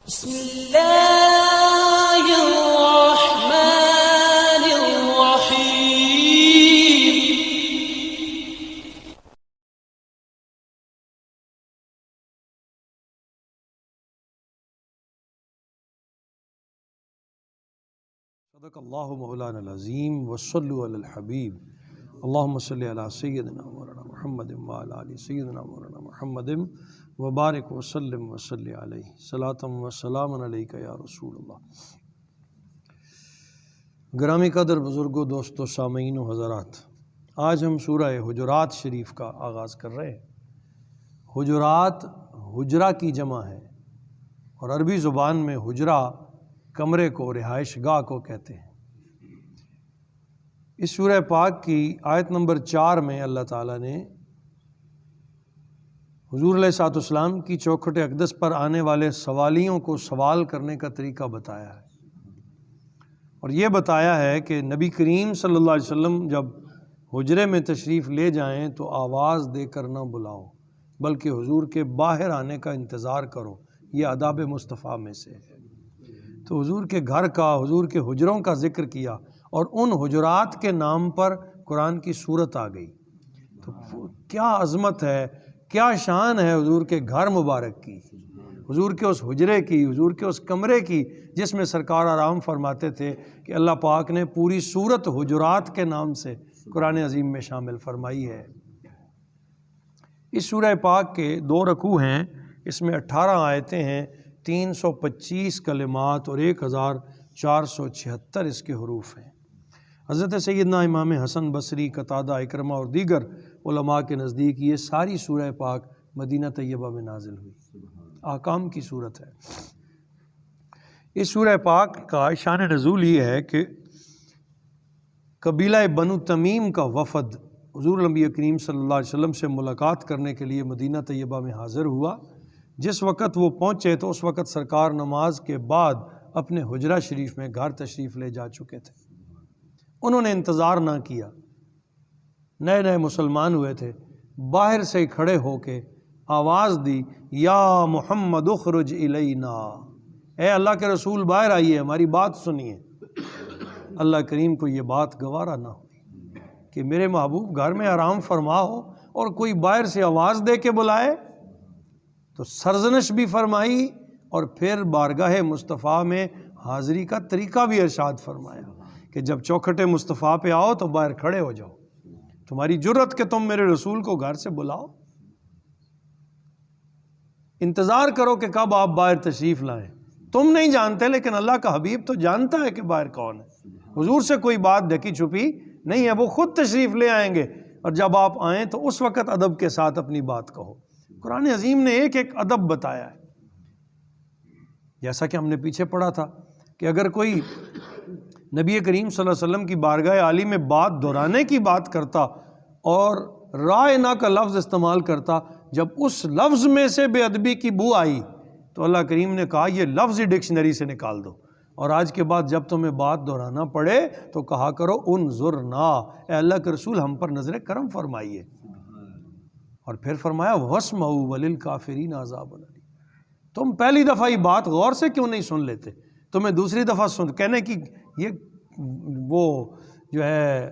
بسم اللہ الرحمن الرحیم۔ صدق اللہ مولانا العظیم وصلوا علی الحبیب اللہم صلی علی سیدنا مولانا محمد وعلی آل سیدنا مولانا محمد وبارک وسلم وصلی علیہ صلاۃ و سلام علیک یا رسول اللہ۔ گرامی قدر بزرگوں، دوستو، سامعین و حضرات، آج ہم سورہ حجرات شریف کا آغاز کر رہے ہیں۔ حجرات حجرہ کی جمع ہے اور عربی زبان میں حجرہ کمرے کو، رہائش گاہ کو کہتے ہیں۔ اس سورہ پاک کی آیت نمبر 4 میں اللہ تعالیٰ نے حضور علیہ الصلوۃ والسلام کی چوکھٹ اقدس پر آنے والے سوالیوں کو سوال کرنے کا طریقہ بتایا ہے، اور یہ بتایا ہے کہ نبی کریم صلی اللہ علیہ وسلم جب حجرے میں تشریف لے جائیں تو آواز دے کر نہ بلاؤ، بلکہ حضور کے باہر آنے کا انتظار کرو۔ یہ آداب مصطفیٰ میں سے ہے۔ تو حضور کے گھر کا، حضور کے حجروں کا ذکر کیا، اور ان حجرات کے نام پر قرآن کی صورت آ گئی۔ تو کیا عظمت ہے، کیا شان ہے حضور کے گھر مبارک کی، حضور کے اس حجرے کی، حضور کے اس کمرے کی جس میں سرکار آرام فرماتے تھے کہ اللہ پاک نے پوری سورت حجرات کے نام سے قرآن عظیم میں شامل فرمائی ہے۔ اس سورہ پاک کے 2 رکوع ہیں، اس میں 18 آیتیں ہیں، 325 کلمات اور 1476 اس کے حروف ہیں۔ حضرت سیدنا امام حسن بصری، قتادہ، اکرمہ اور دیگر علماء کے نزدیک یہ ساری سورہ پاک مدینہ طیبہ میں نازل ہوئی، احکام کی صورت ہے۔ اس سورہ پاک کا شان نزول یہ ہے کہ قبیلہ بنو تمیم کا وفد حضور نبی کریم صلی اللہ علیہ وسلم سے ملاقات کرنے کے لیے مدینہ طیبہ میں حاضر ہوا۔ جس وقت وہ پہنچے تو اس وقت سرکار نماز کے بعد اپنے حجرہ شریف میں گھر تشریف لے جا چکے تھے۔ انہوں نے انتظار نہ کیا، نئے نئے مسلمان ہوئے تھے، باہر سے ہی کھڑے ہو کے آواز دی، یا محمد اخرج الینا، اے اللہ کے رسول باہر آئیے، ہماری بات سنیے۔ اللہ کریم کو یہ بات گوارا نہ ہوئی کہ میرے محبوب گھر میں آرام فرما ہو اور کوئی باہر سے آواز دے کے بلائے، تو سرزنش بھی فرمائی اور پھر بارگاہ مصطفیٰ میں حاضری کا طریقہ بھی ارشاد فرمایا کہ جب چوکھٹ مصطفیٰ پہ آؤ تو باہر کھڑے ہو جاؤ، تمہاری جرت کہ تم میرے رسول کو گھر سے بلاؤ، انتظار کرو کہ کب آپ باہر تشریف لائیں۔ تم نہیں جانتے، لیکن اللہ کا حبیب تو جانتا ہے کہ باہر کون ہے۔ حضور سے کوئی بات ڈھکی چھپی نہیں ہے، وہ خود تشریف لے آئیں گے، اور جب آپ آئیں تو اس وقت ادب کے ساتھ اپنی بات کہو۔ قرآن عظیم نے ایک ایک ادب بتایا ہے، جیسا کہ ہم نے پیچھے پڑھا تھا کہ اگر کوئی نبی کریم صلی اللہ علیہ وسلم کی بارگاہ عالی میں بات دہرانے کی بات کرتا اور رائنا کا لفظ استعمال کرتا، جب اس لفظ میں سے بے ادبی کی بو آئی تو اللہ کریم نے کہا یہ لفظ ہی ڈکشنری سے نکال دو، اور آج کے بعد جب تمہیں بات دہرانا پڑے تو کہا کرو انظرنا، اے اللہ کے رسول ہم پر نظر کرم فرمائیے۔ اور پھر فرمایا وَاسْمَعُوا وَلِلْكَافِرِينَ عَذَابٌ أَلِيمٌ۔ تم پہلی دفعہ ہی بات غور سے کیوں نہیں سن لیتے؟ تمہیں دوسری دفعہ کہنے کی یہ وہ جو ہے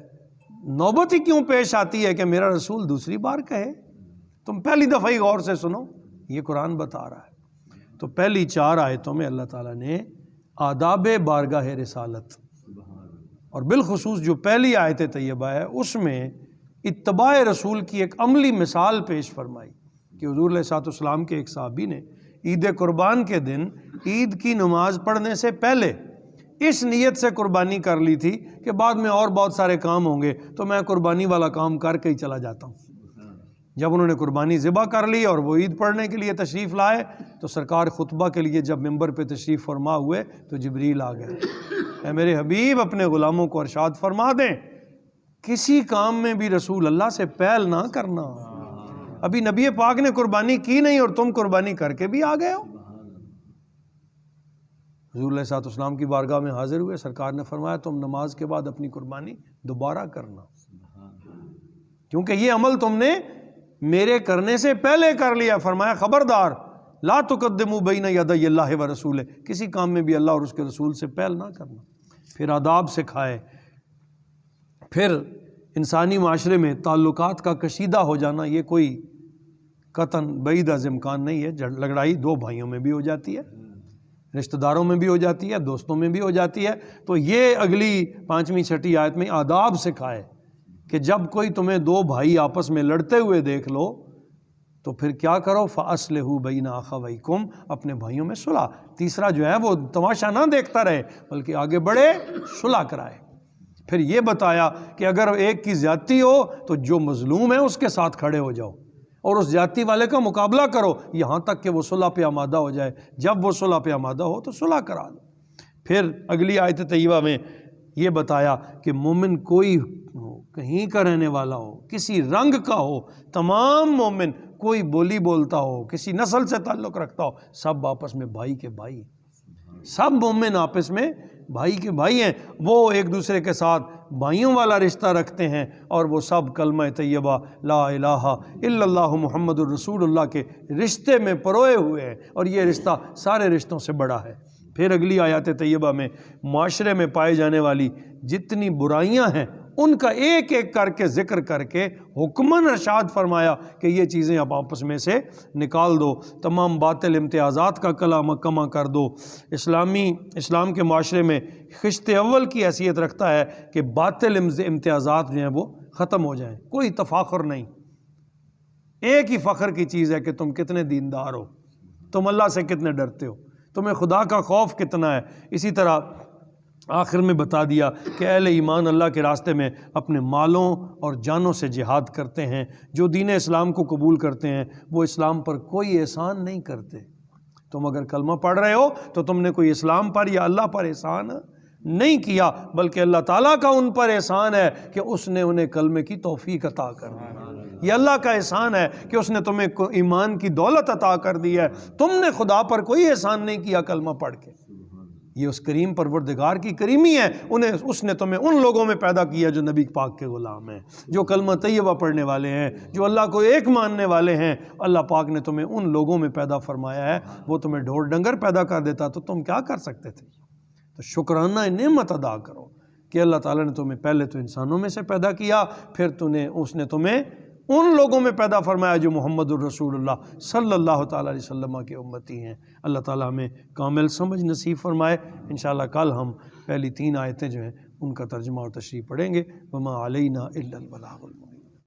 نوبت ہی کیوں پیش آتی ہے کہ میرا رسول دوسری بار کہے؟ تم پہلی دفعہ ہی غور سے سنو، یہ قرآن بتا رہا ہے۔ تو پہلی 4 آیتوں میں اللہ تعالیٰ نے آداب بارگاہ رسالت، اور بالخصوص جو پہلی آیت طیبہ ہے اس میں اتباع رسول کی ایک عملی مثال پیش فرمائی کہ حضور علیہ الصلوۃ والسلام کے ایک صحابی نے عید قربان کے دن عید کی نماز پڑھنے سے پہلے اس نیت سے قربانی کر لی تھی کہ بعد میں اور بہت سارے کام ہوں گے تو میں قربانی والا کام کر کے ہی چلا جاتا ہوں۔ جب انہوں نے قربانی ذبح کر لی اور وہ عید پڑھنے کے لیے تشریف لائے تو سرکار خطبہ کے لیے جب ممبر پہ تشریف فرما ہوئے تو جبریل آ گئے، اے میرے حبیب اپنے غلاموں کو ارشاد فرما دیں کسی کام میں بھی رسول اللہ سے پہل نہ کرنا۔ ابھی نبی پاک نے قربانی کی نہیں اور تم قربانی کر کے بھی آ گئے ہو۔ حضور علیہ الصلوۃ والسلام کی بارگاہ میں حاضر ہوئے، سرکار نے فرمایا تم نماز کے بعد اپنی قربانی دوبارہ کرنا، کیونکہ یہ عمل تم نے میرے کرنے سے پہلے کر لیا۔ فرمایا خبردار لا تقدموا بین یدی اللہ و رسولہ، کسی کام میں بھی اللہ اور اس کے رسول سے پہل نہ کرنا۔ پھر آداب سکھائے، پھر انسانی معاشرے میں تعلقات کا کشیدہ ہو جانا یہ کوئی قطعاً بعید از امکان نہیں ہے، لڑائی دو بھائیوں میں بھی ہو جاتی ہے، رشتہ داروں میں بھی ہو جاتی ہے، دوستوں میں بھی ہو جاتی ہے۔ تو یہ اگلی 5ویں 6ٹھی آیت میں آداب سکھائے کہ جب کوئی تمہیں دو بھائی آپس میں لڑتے ہوئے دیکھ لو تو پھر کیا کرو، فَأَصْلِحُوا بَيْنَ أَخَوَيْكُمْ، اپنے بھائیوں میں صلح۔ تیسرا جو ہے وہ تماشا نہ دیکھتا رہے بلکہ آگے بڑھے، صلح کرائے۔ پھر یہ بتایا کہ اگر ایک کی زیادتی ہو تو جو مظلوم ہے اس کے ساتھ کھڑے ہو جاؤ اور اس زیادتی والے کا مقابلہ کرو یہاں تک کہ وہ صلح پہ آمادہ ہو جائے۔ جب وہ صلح پہ آمادہ ہو تو صلح کرا دو۔ پھر اگلی آیت طیبہ میں یہ بتایا کہ مومن کوئی ہو، کہیں کا رہنے والا ہو، کسی رنگ کا ہو، تمام مومن، کوئی بولی بولتا ہو، کسی نسل سے تعلق رکھتا ہو، سب آپس میں بھائی کے بھائی، سب مومن آپس میں بھائی کے بھائی ہیں۔ وہ ایک دوسرے کے ساتھ بھائیوں والا رشتہ رکھتے ہیں اور وہ سب کلمہ طیبہ لا الہ الا اللہ محمد الرسول اللہ کے رشتے میں پروئے ہوئے ہیں، اور یہ رشتہ سارے رشتوں سے بڑا ہے۔ پھر اگلی آیات طیبہ میں معاشرے میں پائے جانے والی جتنی برائیاں ہیں ان کا ایک ایک کر کے ذکر کر کے حکماً ارشاد فرمایا کہ یہ چیزیں آپ آپس میں سے نکال دو، تمام باطل امتیازات کا کما کر دو۔ اسلام کے معاشرے میں خشت اول کی حیثیت رکھتا ہے کہ باطل امتیازات جو ہیں وہ ختم ہو جائیں، کوئی تفاخر نہیں۔ ایک ہی فخر کی چیز ہے کہ تم کتنے دیندار ہو، تم اللہ سے کتنے ڈرتے ہو، تمہیں خدا کا خوف کتنا ہے۔ اسی طرح آخر میں بتا دیا کہ اہل ایمان اللہ کے راستے میں اپنے مالوں اور جانوں سے جہاد کرتے ہیں، جو دین اسلام کو قبول کرتے ہیں وہ اسلام پر کوئی احسان نہیں کرتے۔ تم اگر کلمہ پڑھ رہے ہو تو تم نے کوئی اسلام پر یا اللہ پر احسان نہیں کیا، بلکہ اللہ تعالیٰ کا ان پر احسان ہے کہ اس نے انہیں کلمے کی توفیق عطا کر دی۔ یہ اللہ کا احسان ہے کہ اس نے تمہیں ایمان کی دولت عطا کر دی ہے، تم نے خدا پر کوئی احسان نہیں کیا کلمہ پڑھ کے۔ یہ اس کریم پروردگار کی کریمی ہے، اس نے تمہیں ان لوگوں میں پیدا کیا جو نبی پاک کے غلام ہیں، جو کلمہ طیبہ پڑھنے والے ہیں، جو اللہ کو ایک ماننے والے ہیں۔ اللہ پاک نے تمہیں ان لوگوں میں پیدا فرمایا ہے، وہ تمہیں ڈھور ڈنگر پیدا کر دیتا تو تم کیا کر سکتے تھے؟ تو شکرانہ نعمت ادا کرو کہ اللہ تعالیٰ نے تمہیں پہلے تو انسانوں میں سے پیدا کیا، پھر اس نے تمہیں ان لوگوں میں پیدا فرمایا جو محمد الرسول اللہ صلی اللہ تعالیٰ علیہ وسلم کے امتی ہیں۔ اللہ تعالیٰ ہمیں کامل سمجھ نصیب فرمائے۔ انشاءاللہ کل ہم پہلی 3 آیتیں جو ہیں ان کا ترجمہ اور تشریح پڑھیں گے۔ وما علینا الا البلاغ المبین۔